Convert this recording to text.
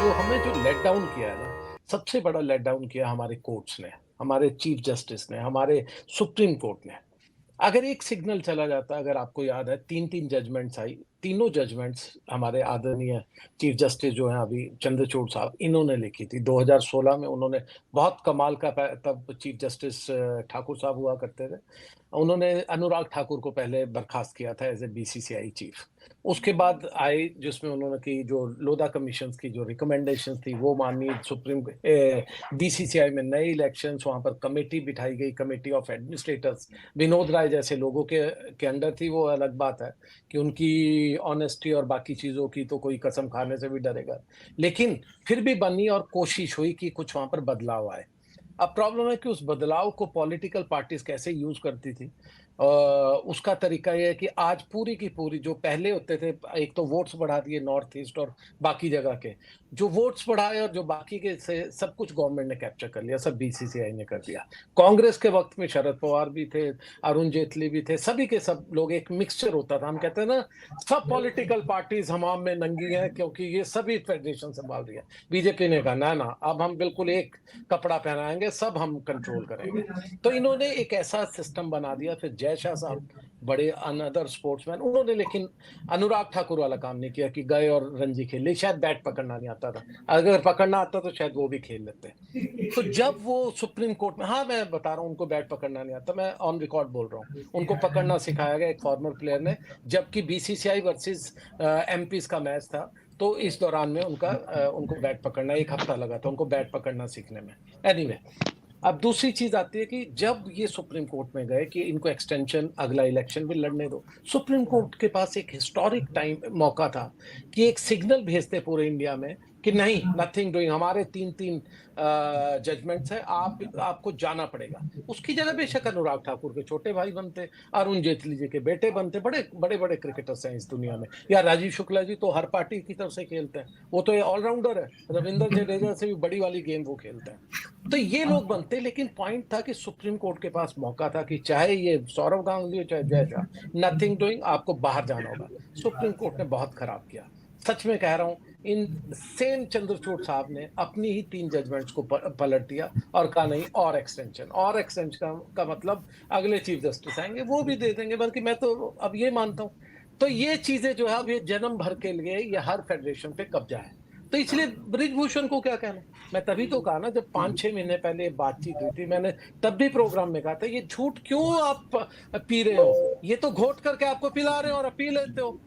जो हमें जो लेट डाउन किया है ना, सबसे बड़ा लेट डाउन किया हमारे कोर्ट्स ने, हमारे चीफ जस्टिस ने, हमारे सुप्रीम कोर्ट ने। अगर एक सिग्नल चला जाता, अगर आपको याद है 3-3 जजमेंट्स आई, तीनों जजमेंट्स हमारे आदरणीय चीफ जस्टिस जो हैं अभी चंद्रचूड़ साहब, इन्होंने लिखी थी। 2016 में उन्होंने बहुत कमाल का तब चीफ जस्टिस ठाकुर साहब हुआ करते थे। उन्होंने अनुराग ठाकुर को पहले बर्खास्त किया था एज ए बीसीसीआई चीफ। उसके बाद आए जिसमें उन्होंने की जो लोधा कमीशन की जो रिकमेंडेशन थी वो मानी। सुप्रीम बीसीसीआई में नए इलेक्शंस, वहां पर कमेटी बिठाई गई, committee of administrators. Vinod Rai जैसे लोगों के अंडर थी। वो अलग बात है कि उनकी ऑनेस्टी और बाकी चीजों की तो कोई कसम खाने से भी डरेगा, लेकिन फिर भी बनी और कोशिश हुई कि कुछ वहां पर बदलाव आए। अब प्रॉब्लम है कि उस बदलाव को पॉलिटिकल पार्टीज कैसे यूज करती थी। उसका तरीका यह है कि आज पूरी की पूरी जो पहले होते थे, एक तो वोट्स बढ़ा दिए नॉर्थ ईस्ट और बाकी जगह के, जो वोट्स बढ़ाए और जो बाकी के से सब कुछ गवर्नमेंट ने कैप्चर कर लिया, सब बीसीसीआई ने कर दिया। कांग्रेस के वक्त में शरद पवार भी थे, अरुण जेटली भी थे, सभी के सब लोग, एक मिक्सचर होता था। हम कहते हैं ना, सब पॉलिटिकल पार्टीज हमाम में नंगी हैं क्योंकि ये सभी फेडरेशन संभाल रही है। बीजेपी ने कहा ना ना, अब हम बिल्कुल एक कपड़ा पहनाएंगे, सब हम कंट्रोल करेंगे। तो इन्होंने एक ऐसा सिस्टम बना दिया। फिर जय शाह साहब, बड़े अनदर स्पोर्ट्समैन, उन्होंने लेकिन अनुराग ठाकुर वाला काम नहीं किया कि गए और रणजी खेल ली। शायद बैट पकड़ना नहीं आता था, अगर पकड़ना आता तो शायद वो भी खेल लेते। तो जब वो सुप्रीम कोर्ट में, हाँ मैं बता रहा हूँ, उनको बैट पकड़ना नहीं आता, मैं ऑन रिकॉर्ड बोल रहा हूँ, उनको पकड़ना सिखाया गया एक फॉर्मर प्लेयर ने, जबकि बीसीसीआई वर्सेस एमपीज का मैच था। तो इस दौरान में उनको बैट पकड़ना, 1 हफ्ता लगा था उनको बैट पकड़ना सीखने में। एनीवे, अब दूसरी चीज आती है कि जब ये सुप्रीम कोर्ट में गए कि इनको एक्सटेंशन, अगला इलेक्शन भी लड़ने दो, सुप्रीम कोर्ट के पास एक हिस्टोरिक टाइम मौका था कि एक सिग्नल भेजते पूरे इंडिया में कि नहीं, नथिंग डूइंग, हमारे 3-3 जजमेंट्स है, आपको जाना पड़ेगा। उसकी जगह बेशक अनुराग ठाकुर के छोटे भाई बनते, अरुण जेटली जी के बेटे बनते, बड़े बड़े बड़े क्रिकेटर्स हैं इस दुनिया में, या राजीव शुक्ला जी तो हर पार्टी की तरफ से खेलते हैं, वो तो ये ऑलराउंडर है, रविंद्र जडेजा से भी बड़ी वाली गेम वो खेलते हैं। तो ये लोग बनते, लेकिन पॉइंट था कि सुप्रीम कोर्ट के पास मौका था कि चाहे ये सौरव गांगुली हो चाहे जय शाह, नथिंग डूइंग, आपको बाहर जाना होगा। सुप्रीम कोर्ट ने बहुत खराब किया, सच में कह रहा हूं। इन सेम चंद्रचूड़ साहब ने अपनी ही 3 जजमेंट्स को पलट दिया और कहा नहीं, और एक्सटेंशन, और एक्सटेंशन का मतलब अगले चीफ जस्टिस आएंगे वो भी दे देंगे। बल्कि मैं तो अब ये मानता हूं, तो ये चीजें जो है अब ये जन्म भर के लिए ये हर फेडरेशन पे कब्जा है। तो इसलिए ब्रिजभूषण को क्या कहना। मैं तभी तो कहा ना, जब 5-6 महीने पहले बातचीत हुई थी, मैंने तब भी प्रोग्राम में कहा था, ये झूठ क्यों आप पी रहे हो, ये तो घोट करके आपको पिला रहे हो और पी लेते हो।